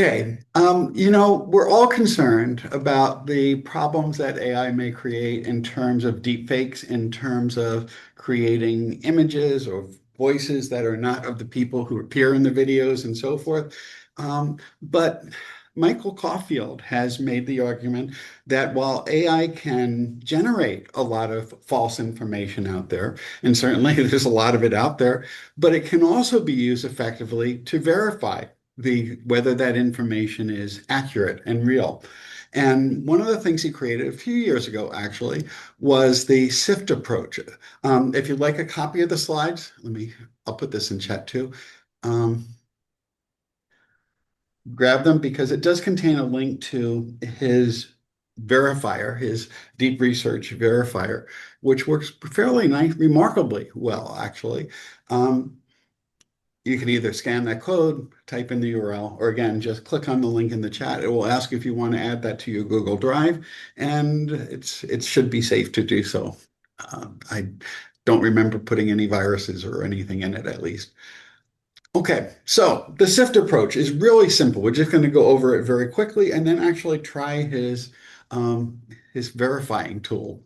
Okay, we're all concerned about the problems that AI may create in terms of deepfakes, in terms of creating images or voices that are not of the people who appear in the videos and so forth. But Michael Caulfield has made the argument that while AI can generate a lot of false information out there, and certainly there's a lot of it out there, but it can also be used effectively to verify the whether that information is accurate and real. And one of the things he created a few years ago, actually, was the SIFT approach. If you'd like a copy of the slides, I'll put this in chat too. Um, Grab them because it does contain a link to his verifier, his deep research verifier, which works fairly nice, remarkably well, actually. Um, you can either scan that code, type in the URL, or again, just click on the link in the chat. It will ask if you want to add that to your Google Drive, and it should be safe to do so. I don't remember putting any viruses or anything in it, at least. Okay, so the SIFT approach is really simple. We're just going to go over it very quickly and then actually try his verifying tool.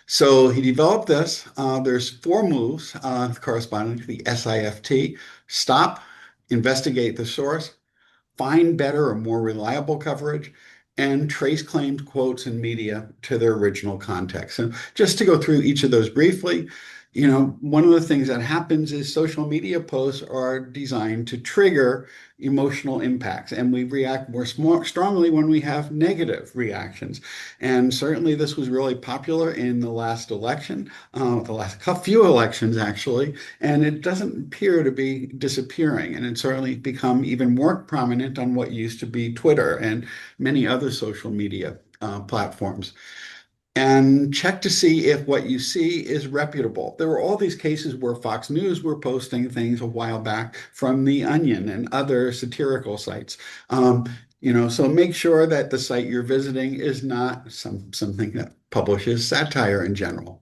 So he developed this. There's four moves corresponding to the SIFT: stop, investigate the source, find better or more reliable coverage, and trace claimed quotes and media to their original context. And just to go through each of those briefly, one of the things that happens is social media posts are designed to trigger emotional impacts, and we react more strongly when we have negative reactions. And certainly, this was really popular in the last election, the last few elections, actually, and it doesn't appear to be disappearing. And it's certainly become even more prominent on what used to be Twitter and many other social media platforms. And check to see if what you see is reputable. There were all these cases where Fox News were posting things a while back from The Onion and other satirical sites. So make sure that the site you're visiting is not something that publishes satire in general.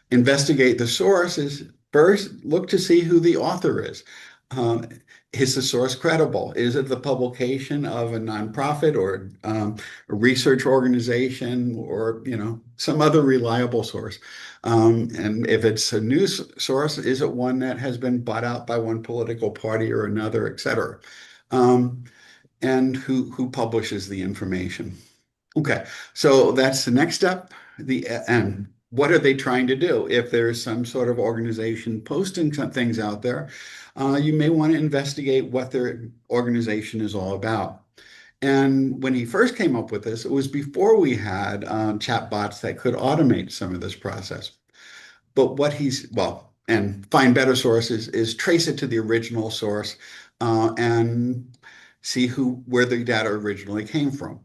Investigate the source is first look to see who the author is. Um, is the source credible? Is it the publication of a nonprofit or a research organization or some other reliable source? And if it's a news source, is it one that has been bought out by one political party or another, et cetera? Um, and who publishes the information? Okay, so that's the next step. And what are they trying to do? If there's some sort of organization posting some things out there, you may want to investigate what their organization is all about. And when he first came up with this, it was before we had chat bots that could automate some of this process. But and find better sources is trace it to the original source and see where the data originally came from.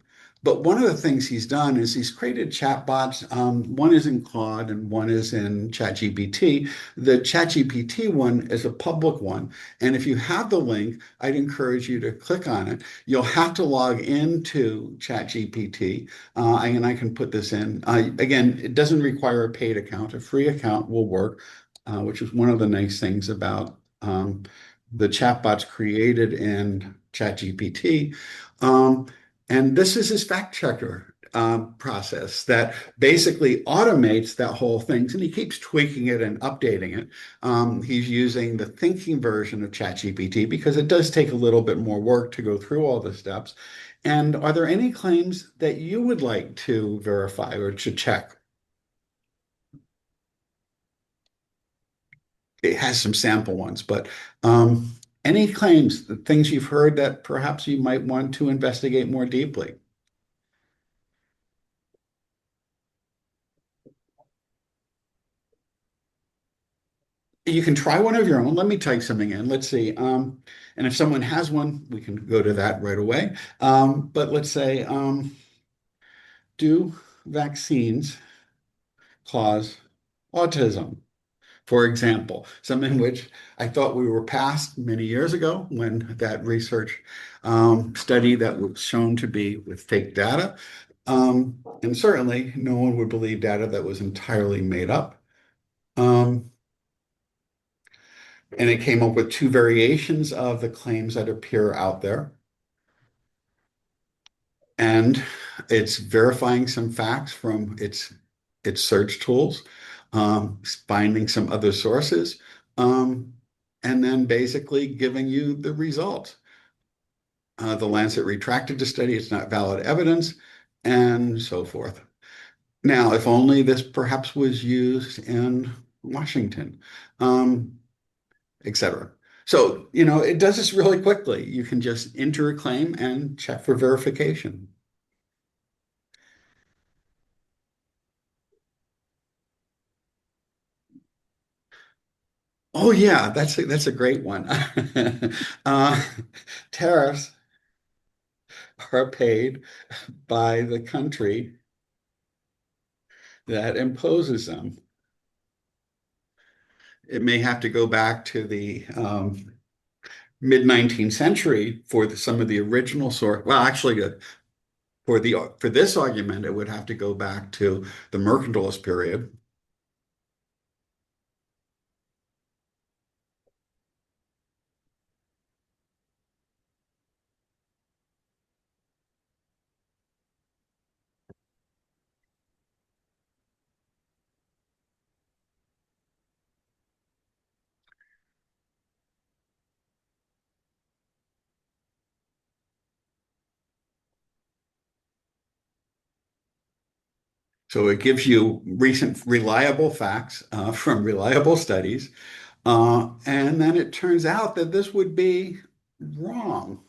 But one of the things he's done is he's created chatbots. One is in Claude and one is in ChatGPT. The ChatGPT one is a public one. And if you have the link, I'd encourage you to click on it. You'll have to log into ChatGPT, and I can put this in. Again, it doesn't require a paid account. A free account will work, which is one of the nice things about the chatbots created in ChatGPT. Um, and this is his fact checker process that basically automates that whole thing. And he keeps tweaking it and updating it. He's using the thinking version of ChatGPT because it does take a little bit more work to go through all the steps. And are there any claims that you would like to verify or to check? It has some sample ones, but any claims, things you've heard that perhaps you might want to investigate more deeply? You can try one of your own. Let me type something in. Let's see. And if someone has one, we can go to that right away. But let's say, do vaccines cause autism? For example, something which I thought we were past many years ago when that research study that was shown to be with fake data. And certainly no one would believe data that was entirely made up. Um, and it came up with two variations of the claims that appear out there. and it's verifying some facts from its search tools, finding some other sources, um, and then basically giving you the result. The Lancet retracted the study; it's not valid evidence, and so forth. Now, if only this perhaps was used in Washington, etc. So, it does this really quickly. You can just enter a claim and check for verification. Oh yeah, that's a great one. Uh, Tariffs are paid by the country that imposes them. It may have to go back to the mid 19th century for some of the original source. Well, actually, for this argument, it would have to go back to the mercantilist period. So it gives you recent reliable facts from reliable studies. And then it turns out that this would be wrong.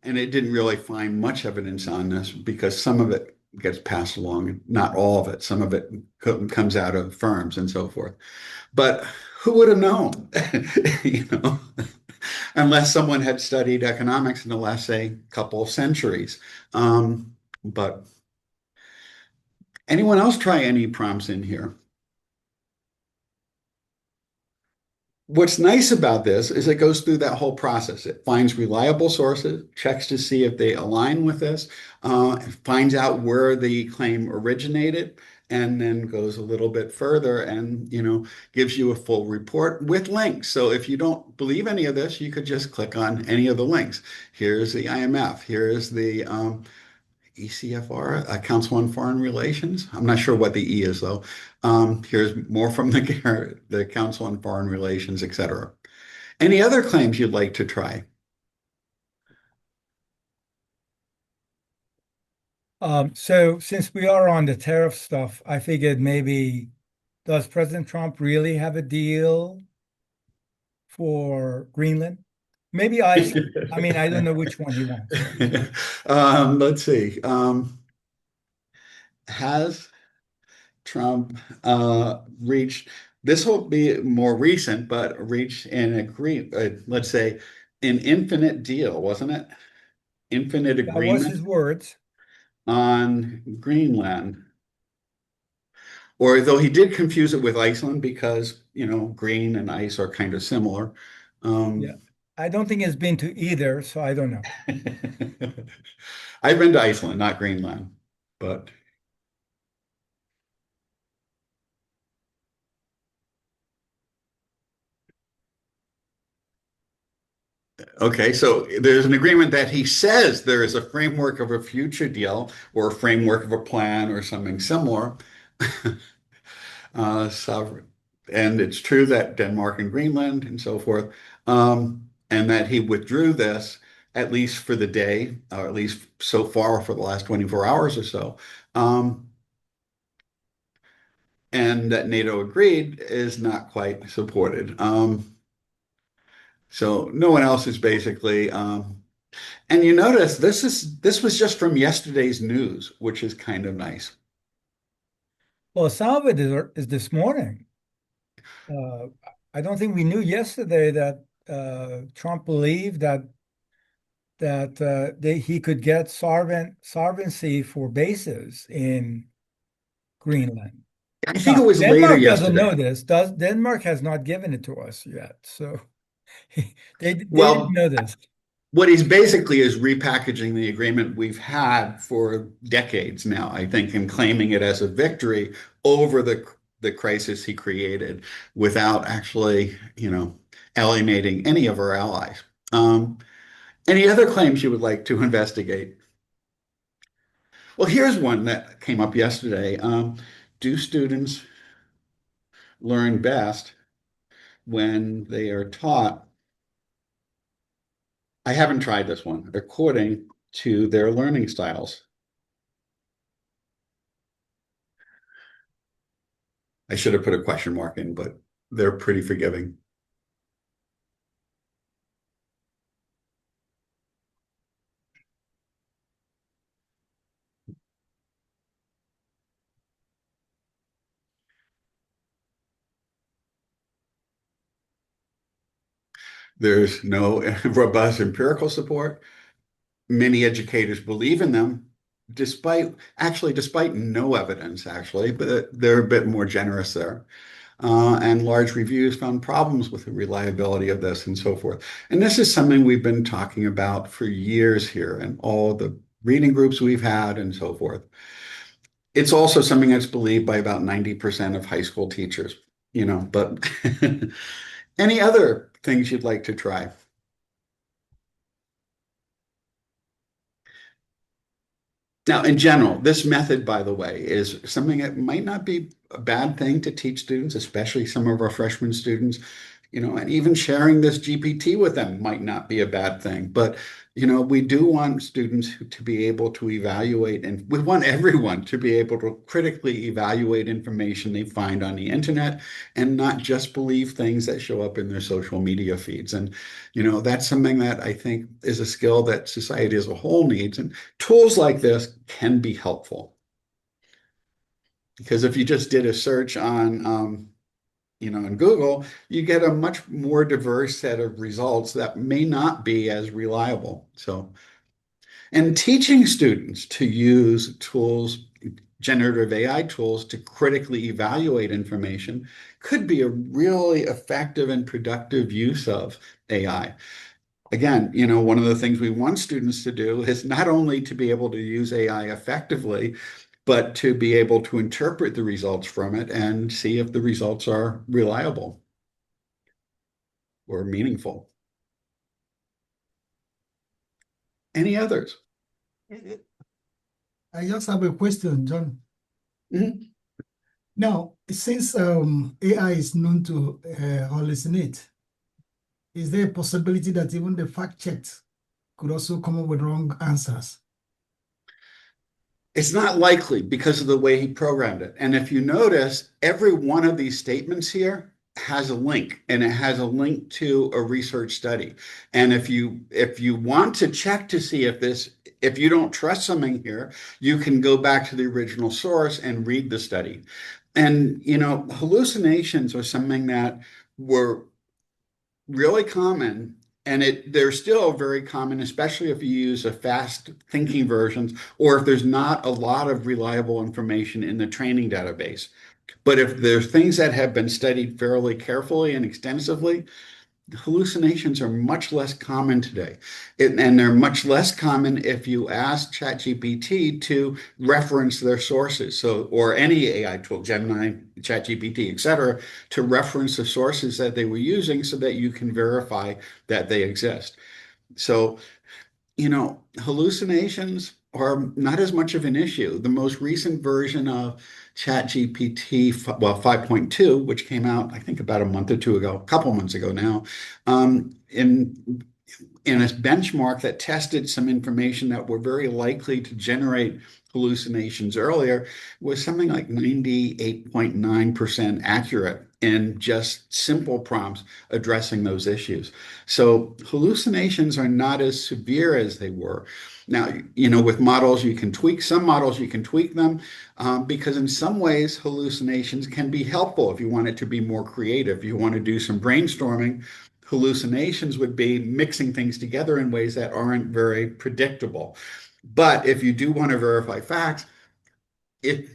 And it didn't really find much evidence on this because some of it gets passed along, not all of it. Some of it comes out of firms and so forth. But who would have known? You know, unless someone had studied economics in the last, say, couple of centuries. But anyone else try any prompts in here? What's nice about this is it goes through that whole process. It finds reliable sources, checks to see if they align with this, finds out where the claim originated, and then goes a little bit further and, gives you a full report with links. So if you don't believe any of this, you could just click on any of the links. Here's the IMF. Here's the ECFR, Council on Foreign Relations. I'm not sure what the E is though. Here's more from the Council on Foreign Relations, etc. Any other claims you'd like to try? So since we are on the tariff stuff, I figured maybe does President Trump really have a deal for Greenland? Maybe Iceland. I mean, I don't know which one he wants. Let's see. Has Trump reached, this will be more recent, but reached an let's say an infinite deal, wasn't it? Infinite That was agreement his words. on Greenland. Or though he did confuse it with Iceland because, green and ice are kind of similar. Yeah. Um, I don't think it's been to either, so I don't know. I've been to Iceland, not Greenland, but okay. So there's an agreement that he says there is a framework of a future deal or a framework of a plan or something similar. Sovereign. And it's true that Denmark and Greenland and so forth, and that he withdrew this at least for the day, or at least so far for the last 24 hours or so. And that NATO agreed is not quite supported. So no one else is basically, and you notice this was just from yesterday's news, which is kind of nice. Well, some of it is this morning. Uh, I don't think we knew yesterday that Trump believed that he could get solvency for bases in Greenland. I think it Now, was later Denmark doesn't yesterday. know this. Does Denmark has not given it to us yet, so they didn't Well, know this. what he's basically is repackaging the agreement we've had for decades now, I think, and claiming it as a victory over the crisis he created without actually, alienating any of our allies. Any other claims you would like to investigate? Well, here's one that came up yesterday. Do students learn best when they are taught? I haven't tried this one, according to their learning styles. I should have put a question mark in, but they're pretty forgiving. There's no robust empirical support. Many educators believe in them, despite no evidence, actually, but they're a bit more generous there. And large reviews found problems with the reliability of this and so forth. And this is something we've been talking about for years here and all the reading groups we've had and so forth. It's also something that's believed by about 90% of high school teachers, but any other things you'd like to try? Now, in general, this method, by the way, is something that might not be a bad thing to teach students, especially some of our freshman students, and even sharing this GPT with them might not be a bad thing. But, we do want students to be able to evaluate, and we want everyone to be able to critically evaluate information they find on the internet and not just believe things that show up in their social media feeds. And, that's something that I think is a skill that society as a whole needs. And tools like this can be helpful because if you just did a search on, in Google, you get a much more diverse set of results that may not be as reliable. So, and teaching students to use tools, generative AI tools to critically evaluate information could be a really effective and productive use of AI. Again, one of the things we want students to do is not only to be able to use AI effectively, but to be able to interpret the results from it and see if the results are reliable or meaningful. Any others? I just have a question, John. Mhm. Now, since AI is known to hallucinate, is there a possibility that even the fact checked could also come up with wrong answers? It's not likely because of the way he programmed it. And if you notice, every one of these statements here has a link, and it has a link to a research study. And if you want to check to see if you don't trust something here, you can go back to the original source and read the study. And hallucinations are something that were really common, and they're still very common, especially if you use a fast thinking versions or if there's not a lot of reliable information in the training database. But if there's things that have been studied fairly carefully and extensively, hallucinations are much less common today. And they're much less common if you ask ChatGPT to reference their sources. So, or any AI tool, Gemini, ChatGPT, et cetera, to reference the sources that they were using so that you can verify that they exist. So, hallucinations are not as much of an issue. The most recent version of ChatGPT, well, 5.2, which came out, I think, about a month or two ago, a couple months ago now, in a benchmark that tested some information that were very likely to generate hallucinations earlier, was something like 98.9% accurate in just simple prompts addressing those issues. So hallucinations are not as severe as they were. Now, with models, you can tweak some models, you can tweak them because in some ways, hallucinations can be helpful if you want it to be more creative. If you want to do some brainstorming, hallucinations would be mixing things together in ways that aren't very predictable. But if you do want to verify facts, it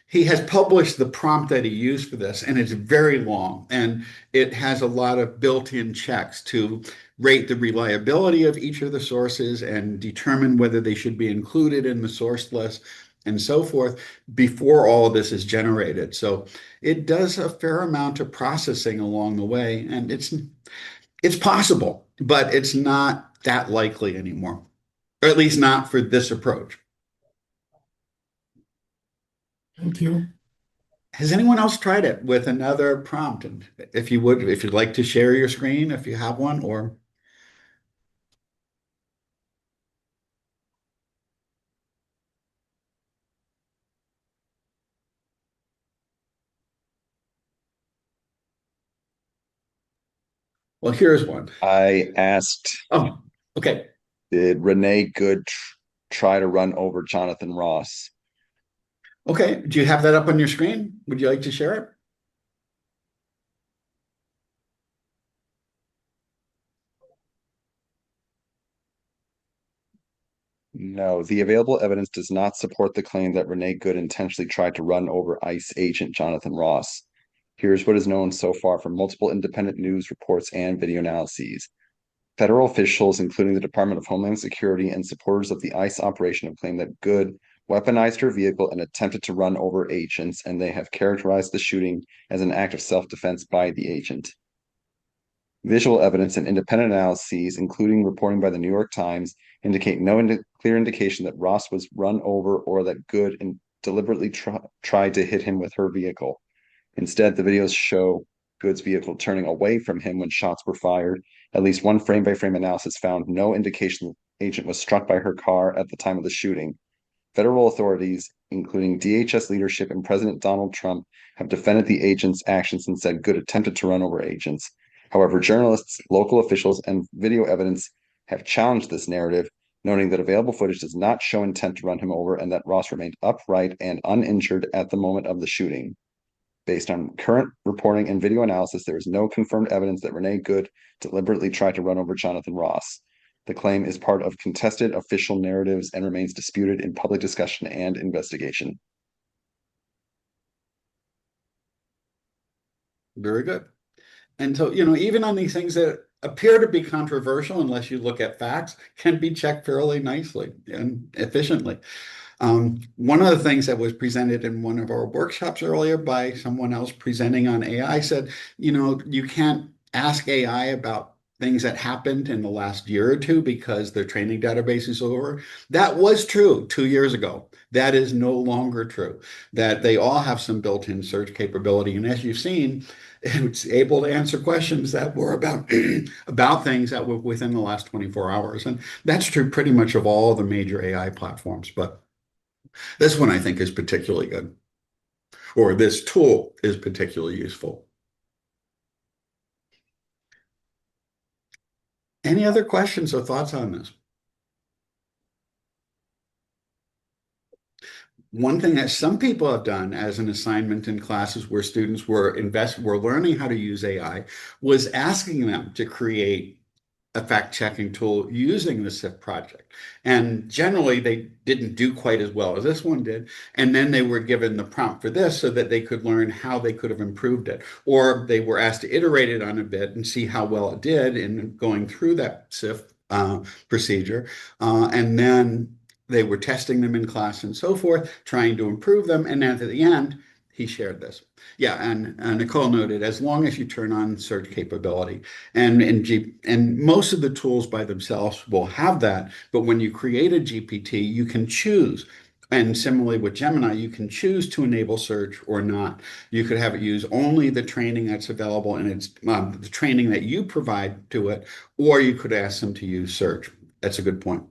he has published the prompt that he used for this, and it's very long, and it has a lot of built-in checks to rate the reliability of each of the sources and determine whether they should be included in the source list and so forth before all of this is generated. So it does a fair amount of processing along the way, and it's possible, but it's not that likely anymore, or at least not for this approach. Thank you. Has anyone else tried it with another prompt? And if you would, if you'd like to share your screen, if you have one, or well, here's one. I asked, Oh, okay. did Renee Good try to run over Jonathan Ross? Okay. Do you have that up on your screen? Would you like to share it? No, the available evidence does not support the claim that Renee Good intentionally tried to run over ICE agent Jonathan Ross. Here's what is known so far from multiple independent news reports and video analyses. Federal officials, including the Department of Homeland Security and supporters of the ICE operation, have claimed that Good weaponized her vehicle and attempted to run over agents, and they have characterized the shooting as an act of self-defense by the agent. Visual evidence and independent analyses, including reporting by the New York Times, indicate no clear indication that Ross was run over or that Good deliberately tried to hit him with her vehicle. Instead, the videos show Good's vehicle turning away from him when shots were fired. At least one frame-by-frame analysis found no indication the agent was struck by her car at the time of the shooting. Federal authorities, including DHS leadership and President Donald Trump, have defended the agent's actions and said Good attempted to run over agents. However, journalists, local officials, and video evidence have challenged this narrative, noting that available footage does not show intent to run him over and that Ross remained upright and uninjured at the moment of the shooting. Based on current reporting and video analysis, there is no confirmed evidence that Renee Good deliberately tried to run over Jonathan Ross. The claim is part of contested official narratives and remains disputed in public discussion and investigation. Very good. And so, even on these things that appear to be controversial, unless you look at facts, can be checked fairly nicely and efficiently. One of the things that was presented in one of our workshops earlier by someone else presenting on AI said, you can't ask AI about things that happened in the last year or two because their training database is over. That was true 2 years ago. That is no longer true. That they all have some built-in search capability. And as you've seen, it's able to answer questions that were about about things that were within the last 24 hours. And that's true pretty much of all the major AI platforms. But this one I think is particularly good, or this tool is particularly useful. Any other questions or thoughts on this? One thing that some people have done as an assignment in classes where students were learning how to use AI was asking them to create a fact-checking tool using the SIFT project. And generally, they didn't do quite as well as this one did. And then they were given the prompt for this so that they could learn how they could have improved it. Or they were asked to iterate it on a bit and see how well it did in going through that SIFT procedure. And then they were testing them in class and so forth, trying to improve them. And then at the end, he shared this. Yeah, and Nicole noted, as long as you turn on search capability, and most of the tools by themselves will have that, but when you create a GPT, you can choose. And similarly with Gemini, you can choose to enable search or not. You could have it use only the training that's available and it's the training that you provide to it, or you could ask them to use search. That's a good point.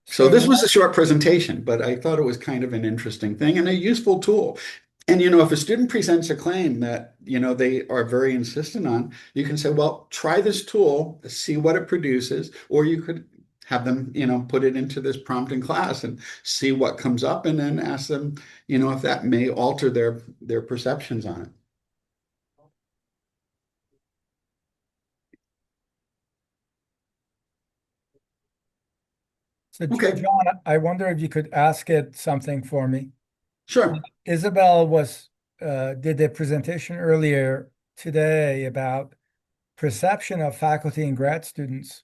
So So this was a short presentation, but I thought it was kind of an interesting thing and a useful tool. And if a student presents a claim that they are very insistent on, you can say, well, try this tool, see what it produces, or you could have them put it into this prompt in class and see what comes up, and then ask them if that may alter their perceptions on it. So Okay, John, I wonder if you could ask it something for me. sure. Isabel did a presentation earlier today about perception of faculty and grad students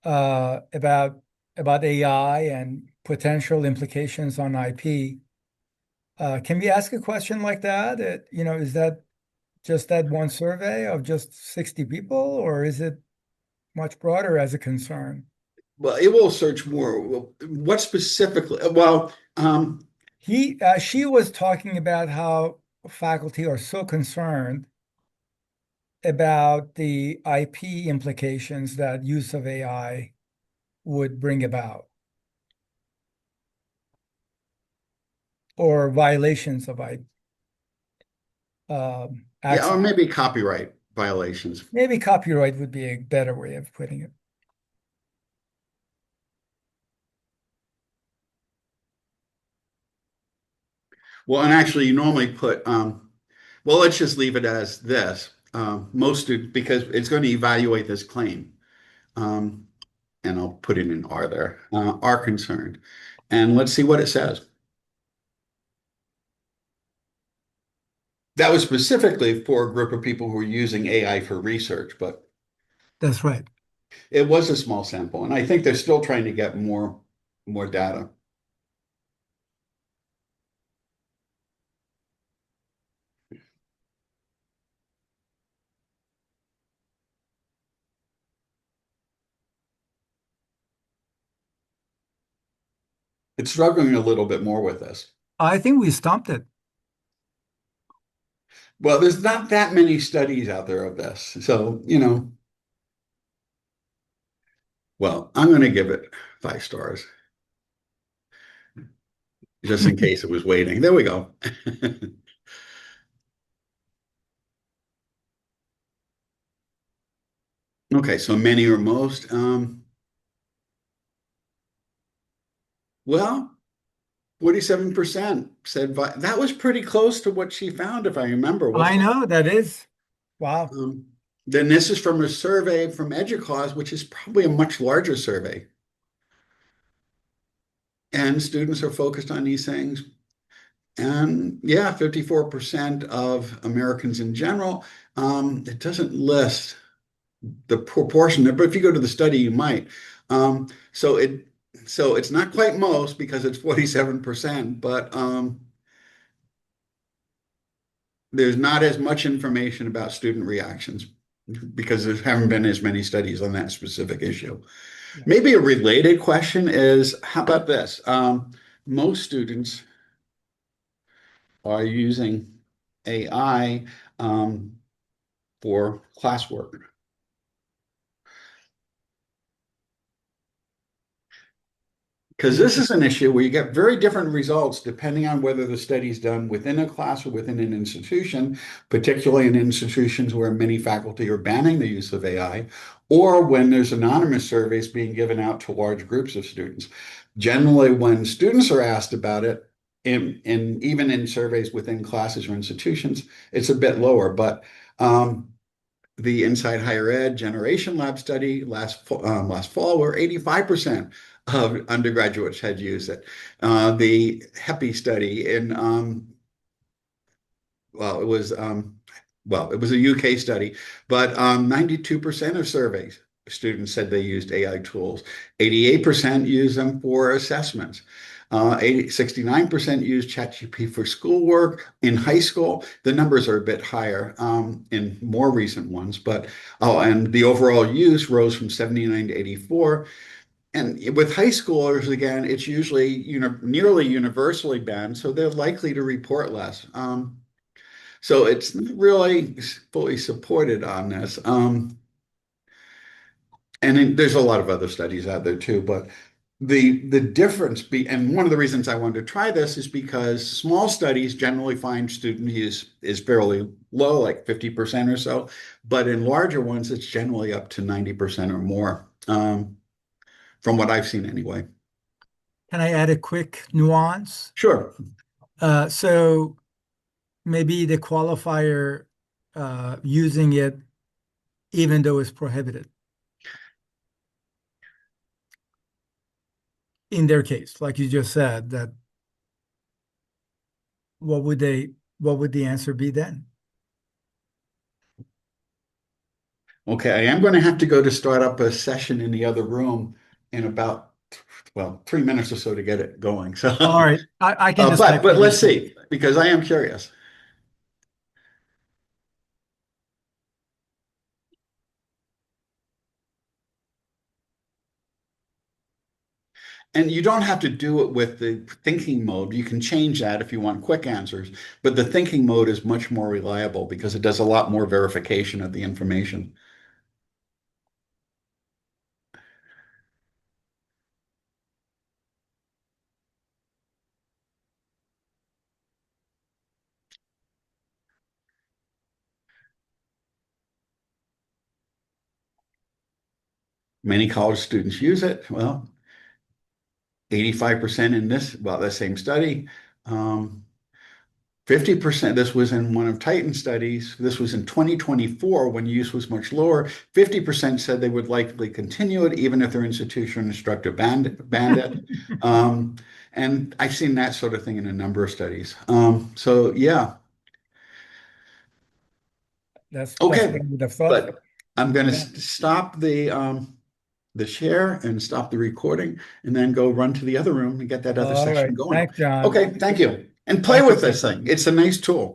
about AI and potential implications on IP. Can we ask a question like that? Is that just that one survey of just 60 people, or is it much broader as a concern? Well, it will search more. What specifically? Well, She was talking about how faculty are so concerned about the IP implications that use of AI would bring about, or violations of I yeah, or access. maybe copyright violations. Maybe copyright would be a better way of putting it. Well, and actually, you normally put, well, let's just leave it as this. Most students, because it's going to evaluate this claim, um, and I'll put it in R there, are concerned. And let's see what it says. That was specifically for a group of people who are using AI for research, but That's right. it was a small sample, and I think they're still trying to get more data. It's struggling a little bit more with this. I think we stumped it. Well, there's not that many studies out there of this, so well, I'm going to give it 5 stars just in case it was waiting. There we go. Okay, so many or most. Well, 47% said that was pretty close to what she found, if I remember, I wasn't it? know that is. Wow. Then this is from a survey from EDUCAUSE, which is probably a much larger survey. And students are focused on these things. And yeah, 54% of Americans in general. It doesn't list the proportion there, but if you go to the study, you might. Um, so it so it's not quite most because it's 47%, but there's not as much information about student reactions because there haven't been as many studies on that specific issue. Yeah. Maybe a related question is, how about this? Most students are using AI for classwork. Because this is an issue where you get very different results depending on whether the study's done within a class or within an institution, particularly in institutions where many faculty are banning the use of AI, or when there's anonymous surveys being given out to large groups of students. Generally, when students are asked about it, even in surveys within classes or institutions, it's a bit lower. But the Inside Higher Ed Generation Lab study last fall, where 85% of undergraduates had used it. The HEPI study in well, it was a UK study, but 92% of surveys students said they used AI tools. 88% use them for assessments. 69% use ChatGPT for schoolwork. In high school, the numbers are a bit higher in more recent ones, but and the overall use rose from 79 to 84. And with high schoolers, again, it's usually nearly universally banned, so they're likely to report less. So it's not really fully supported on this. And there's a lot of other studies out there too, but the difference and one of the reasons I wanted to try this is because small studies generally find student use is fairly low, like 50% or so, but in larger ones, it's generally up to 90% or more, from what I've seen anyway. Can I add a quick nuance? Sure. So maybe the qualifier using it even though it's prohibited in their case, like you just said, that what would the answer be then? Okay, I am going to have to go to start up a session in the other room in about, well, 3 minutes or so to get it going. So, All right, I can just but type it let's this way. see, because I am curious. And you don't have to do it with the thinking mode. You can change that if you want quick answers, but the thinking mode is much more reliable because it does a lot more verification of the information. Many college students use it. Well, 85% in this, well, the same study. 50%, this was in one of Titan's studies. This was in 2024 when use was much lower. 50% said they would likely continue it even if their institution or instructor banned it. And I've seen that sort of thing in a number of studies. So yeah, That's what okay. I would have thought. But I'm going to Yeah. stop the share and stop the recording and then go run to the other room and get that other All session right. going. Thanks, John. Okay, thank you. And play Thank you. with this thing. It's a nice tool.